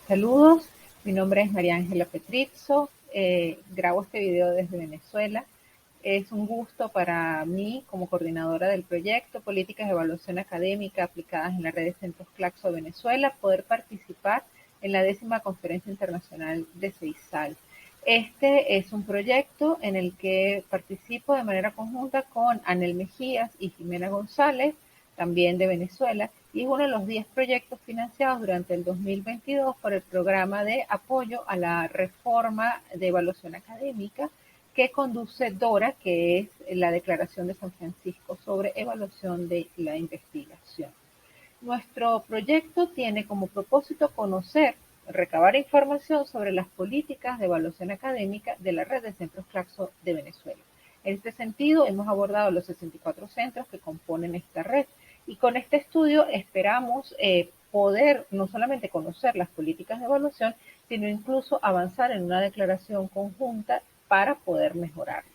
Saludos, mi nombre es María Ángela Petrizzo, grabo este video desde Venezuela. Es un gusto para mí, como coordinadora del proyecto Políticas de Evaluación Académica aplicadas en la red de Centros Claxo Venezuela, poder participar en la 10ª Conferencia Internacional de CEISAL. Este es un proyecto en el que participo de manera conjunta con Anel Mejías y Jimena González, también de Venezuela, y es uno de los 10 proyectos financiados durante el 2022 por el programa de apoyo a la reforma de evaluación académica que conduce DORA, que es la Declaración de San Francisco sobre evaluación de la investigación. Nuestro proyecto tiene como propósito conocer, recabar información sobre las políticas de evaluación académica de la red de centros Claxo de Venezuela. En este sentido, hemos abordado los 64 centros que componen esta red y con este estudio esperamos poder no solamente conocer las políticas de evaluación, sino incluso avanzar en una declaración conjunta para poder mejorarlas.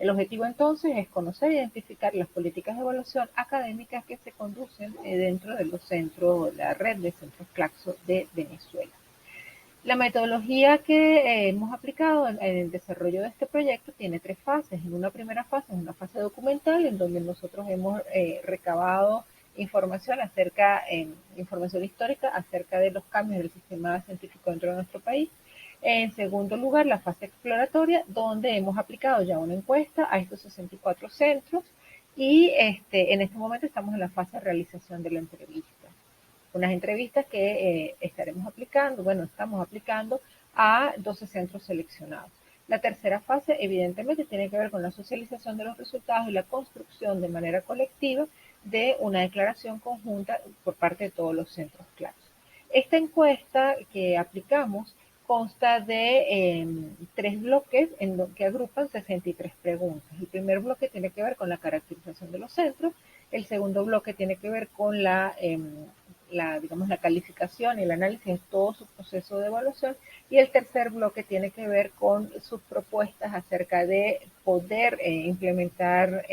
El objetivo entonces es conocer e identificar las políticas de evaluación académicas que se conducen dentro de los centros, la red de centros Claxo de Venezuela. La metodología que hemos aplicado en el desarrollo de este proyecto tiene 3 fases. En una primera fase es una fase documental en donde nosotros hemos recabado información información histórica acerca de los cambios del sistema científico dentro de nuestro país. En segundo lugar, la fase exploratoria, donde hemos aplicado ya una encuesta a estos 64 centros y en este momento estamos en la fase de realización de la entrevista. Unas entrevistas que estamos aplicando a 12 centros seleccionados. La tercera fase, evidentemente, tiene que ver con la socialización de los resultados y la construcción de manera colectiva de una declaración conjunta por parte de todos los centros claros. Esta encuesta que aplicamos consta de 3 bloques que agrupan 63 preguntas. El primer bloque tiene que ver con la caracterización de los centros, el segundo bloque tiene que ver con la calificación y el análisis de todo su proceso de evaluación, y el tercer bloque tiene que ver con sus propuestas acerca de poder implementar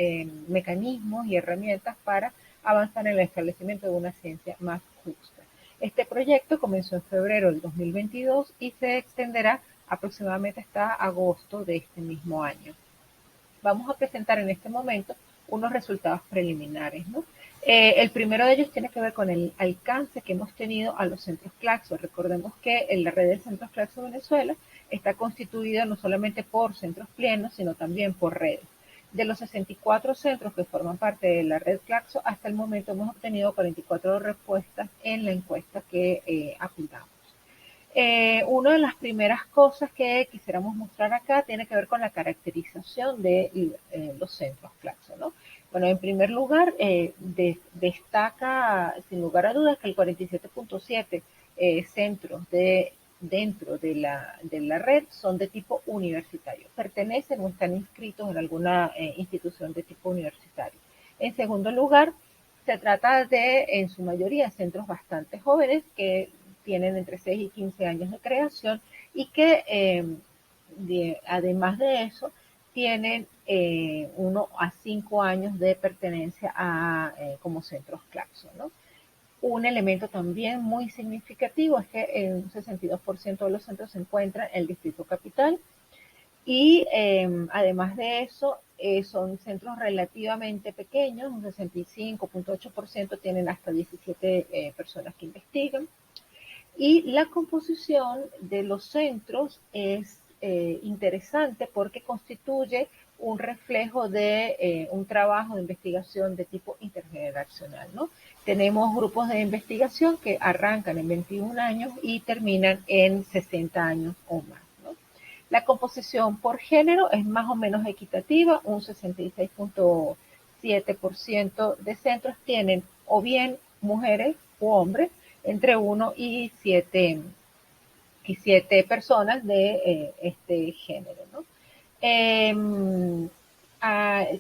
mecanismos y herramientas para avanzar en el establecimiento de una ciencia más justa. Este proyecto comenzó en febrero del 2022 y se extenderá aproximadamente hasta agosto de este mismo año. Vamos a presentar en este momento unos resultados preliminares, ¿no? El primero de ellos tiene que ver con el alcance que hemos tenido a los centros Claxo. Recordemos que en la red de centros Claxo Venezuela está constituida no solamente por centros plenos, sino también por redes. De los 64 centros que forman parte de la red Claxo, hasta el momento hemos obtenido 44 respuestas en la encuesta que aplicamos. Una de las primeras cosas que quisiéramos mostrar acá tiene que ver con la caracterización de los centros Claxo, ¿no? Bueno, en primer lugar, destaca sin lugar a dudas que el 47.7 centros dentro de la red son de tipo universitario, pertenecen o están inscritos en alguna institución de tipo universitario. En segundo lugar, se trata de, en su mayoría, centros bastante jóvenes que tienen entre 6 y 15 años de creación y que además de eso tienen 1 a 5 años de pertenencia como centros Claxo, ¿no? Un elemento también muy significativo es que un 62% de los centros se encuentran en el Distrito Capital y además de eso son centros relativamente pequeños, un 65.8% tienen hasta 17 personas que investigan. Y la composición de los centros es interesante porque constituye un reflejo de un trabajo de investigación de tipo intergeneracional, ¿no? Tenemos grupos de investigación que arrancan en 21 años y terminan en 60 años o más, ¿no? La composición por género es más o menos equitativa, un 66.7% de centros tienen o bien mujeres u hombres, entre 1 y 7 personas de este género, ¿no?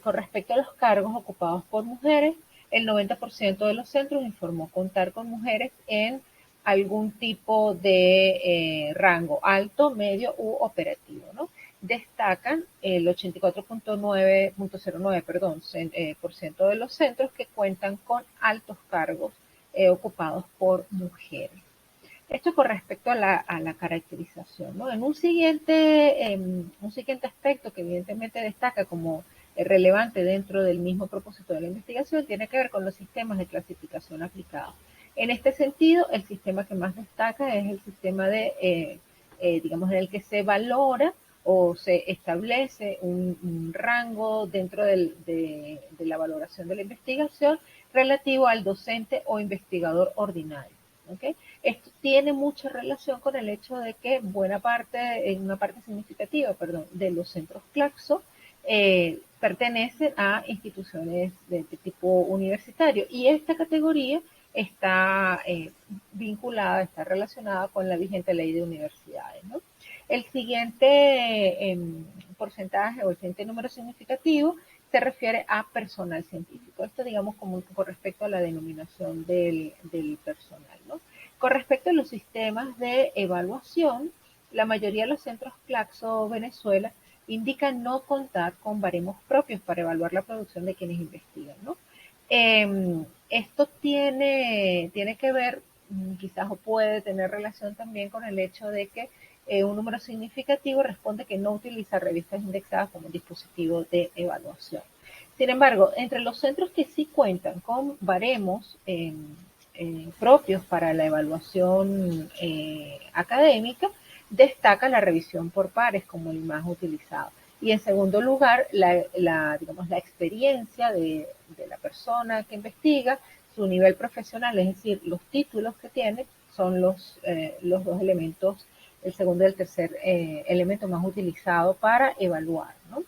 Con respecto a los cargos ocupados por mujeres, el 90% de los centros informó contar con mujeres en algún tipo de rango alto, medio u operativo, ¿no? Destacan el 84.09, por ciento de los centros que cuentan con altos cargos ocupados por mujeres. Esto con respecto a la caracterización, ¿no? En un siguiente aspecto que evidentemente destaca como relevante dentro del mismo propósito de la investigación tiene que ver con los sistemas de clasificación aplicados. En este sentido, el sistema que más destaca es el sistema digamos, en el que se valora o se establece un rango dentro de la valoración de la investigación relativo al docente o investigador ordinario. ¿Okay? Esto tiene mucha relación con el hecho de que en una parte significativa, perdón, de los centros Claxo pertenecen a instituciones de tipo universitario y esta categoría está vinculada, está relacionada con la vigente ley de universidades, ¿no? El siguiente porcentaje o el siguiente número significativo se refiere a personal científico. Esto, digamos, como con respecto a la denominación del personal, ¿no? Con respecto a los sistemas de evaluación, la mayoría de los centros Claxo Venezuela indican no contar con baremos propios para evaluar la producción de quienes investigan, ¿no? Esto tiene que ver, quizás o puede tener relación también con el hecho de que un número significativo responde que no utiliza revistas indexadas como dispositivo de evaluación. Sin embargo, entre los centros que sí cuentan con baremos propios para la evaluación académica, destaca la revisión por pares como el más utilizado. Y en segundo lugar, digamos, la experiencia de la persona que investiga, su nivel profesional, es decir, los títulos que tiene, son los dos elementos, el segundo y el tercer elemento más utilizado para evaluar, ¿no?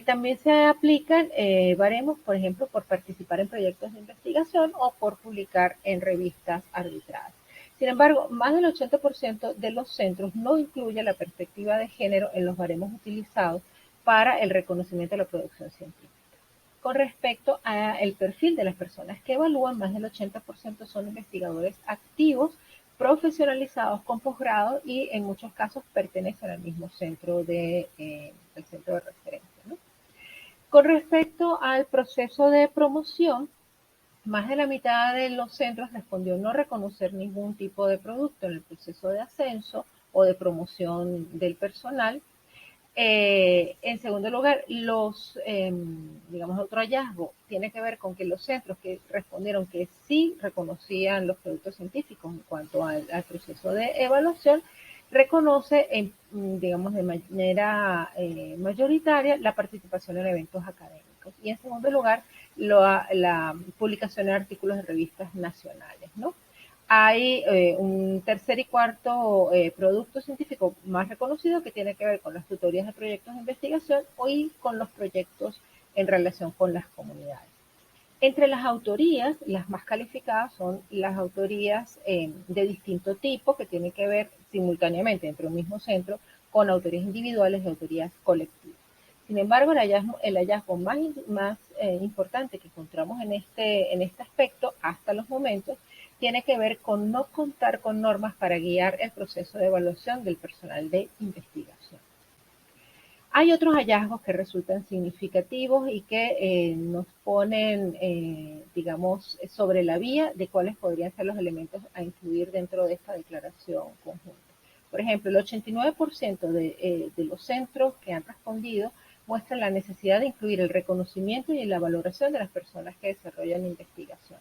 También se aplican baremos, por ejemplo, por participar en proyectos de investigación o por publicar en revistas arbitradas. Sin embargo, más del 80% de los centros no incluye la perspectiva de género en los baremos utilizados para el reconocimiento de la producción científica. Con respecto al perfil de las personas que evalúan, más del 80% son investigadores activos, profesionalizados con posgrado y en muchos casos pertenecen al mismo el centro de referencia, ¿no? Con respecto al proceso de promoción, más de la mitad de los centros respondió no reconocer ningún tipo de producto en el proceso de ascenso o de promoción del personal. En segundo lugar, digamos, otro hallazgo tiene que ver con que los centros que respondieron que sí reconocían los productos científicos en cuanto al proceso de evaluación, reconoce, digamos, de manera mayoritaria la participación en eventos académicos. Y en segundo lugar, la publicación de artículos de revistas nacionales, ¿no? Hay un tercer y cuarto producto científico más reconocido que tiene que ver con las tutorías de proyectos de investigación y con los proyectos en relación con las comunidades. Entre las autorías, las más calificadas son las autorías de distinto tipo que tienen que ver simultáneamente entre un mismo centro con autorías individuales y autorías colectivas. Sin embargo, el hallazgo más importante que encontramos en este aspecto hasta los momentos tiene que ver con no contar con normas para guiar el proceso de evaluación del personal de investigación. Hay otros hallazgos que resultan significativos y que nos ponen, digamos, sobre la vía de cuáles podrían ser los elementos a incluir dentro de esta declaración conjunta. Por ejemplo, el 89% de los centros que han respondido muestran la necesidad de incluir el reconocimiento y la valoración de las personas que desarrollan investigación,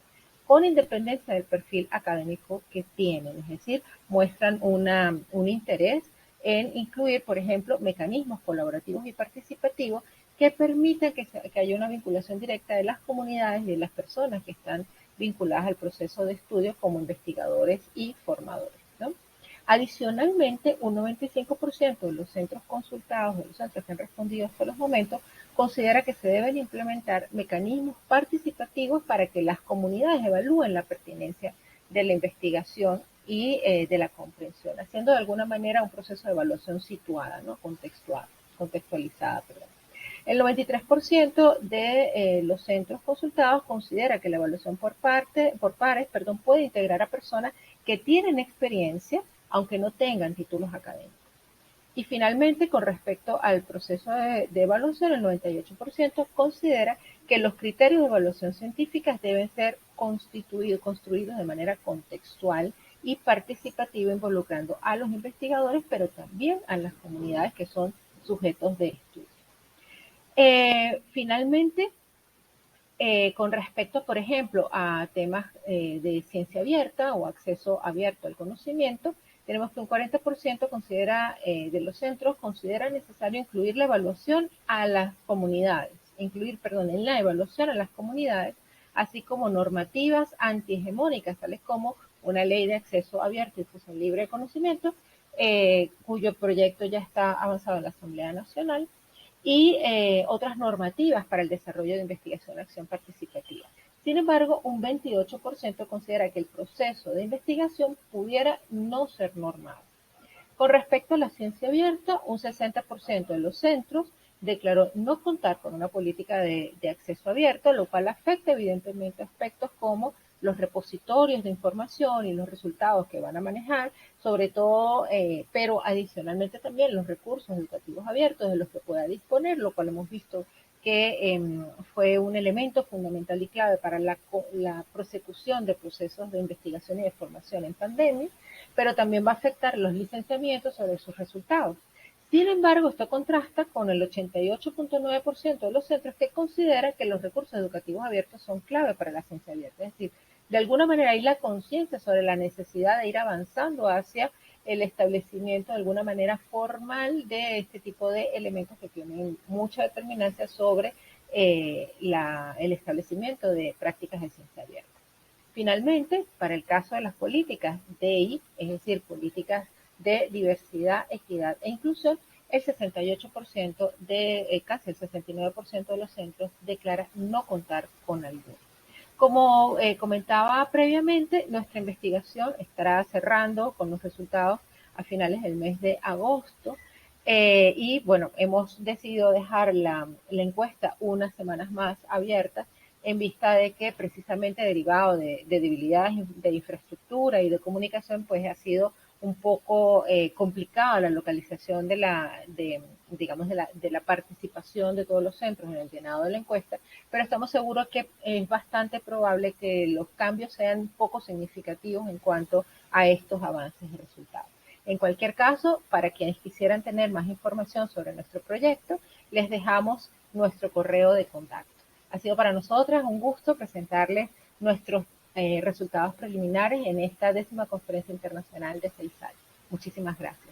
con independencia del perfil académico que tienen, es decir, muestran un interés en incluir, por ejemplo, mecanismos colaborativos y participativos que permitan que haya una vinculación directa de las comunidades y de las personas que están vinculadas al proceso de estudio como investigadores y formadores, ¿no? Adicionalmente, un 95% de los centros consultados, de los centros que han respondido hasta los momentos, considera que se deben implementar mecanismos participativos para que las comunidades evalúen la pertinencia de la investigación y de la comprensión, haciendo de alguna manera un proceso de evaluación situada, ¿no? Contextualizada. Perdón. El 93% de los centros consultados considera que la evaluación por pares, puede integrar a personas que tienen experiencia, aunque no tengan títulos académicos. Y finalmente, con respecto al proceso de evaluación, el 98% considera que los criterios de evaluación científica deben ser construidos de manera contextual y participativo involucrando a los investigadores, pero también a las comunidades que son sujetos de estudio. Finalmente, con respecto, por ejemplo, a temas de ciencia abierta o acceso abierto al conocimiento, tenemos que un 40% considera, de los centros considera necesario incluir la evaluación a las comunidades, en la evaluación a las comunidades, así como normativas antihegemónicas, tales como una ley de acceso abierto y difusión libre de conocimiento, cuyo proyecto ya está avanzado en la Asamblea Nacional, y otras normativas para el desarrollo de investigación y acción participativa. Sin embargo, un 28% considera que el proceso de investigación pudiera no ser normado. Con respecto a la ciencia abierta, un 60% de los centros declaró no contar con una política de acceso abierto, lo cual afecta evidentemente aspectos como los repositorios de información y los resultados que van a manejar, sobre todo, pero adicionalmente también los recursos educativos abiertos de los que pueda disponer, lo cual hemos visto que fue un elemento fundamental y clave para la prosecución de procesos de investigación y de formación en pandemia, pero también va a afectar los licenciamientos sobre sus resultados. Sin embargo, esto contrasta con el 88.9% de los centros que considera que los recursos educativos abiertos son clave para la ciencia abierta. Es decir, de alguna manera hay la conciencia sobre la necesidad de ir avanzando hacia el establecimiento de alguna manera formal de este tipo de elementos que tienen mucha determinancia sobre el establecimiento de prácticas de ciencia abierta. Finalmente, para el caso de las políticas DEI, es decir, políticas de diversidad, equidad e inclusión, el 68% casi el 69% de los centros declara no contar con alguno. Como comentaba previamente, nuestra investigación estará cerrando con los resultados a finales del mes de agosto. Y bueno, hemos decidido dejar la encuesta unas semanas más abierta en vista de que precisamente derivado de debilidades de infraestructura y de comunicación, pues ha sido un poco complicada la localización digamos, de la participación de todos los centros en el llenado de la encuesta, pero estamos seguros que es bastante probable que los cambios sean poco significativos en cuanto a estos avances y resultados. En cualquier caso, para quienes quisieran tener más información sobre nuestro proyecto, les dejamos nuestro correo de contacto. Ha sido para nosotras un gusto presentarles nuestros resultados preliminares en esta 10ª Conferencia Internacional de CEISAL. Muchísimas gracias.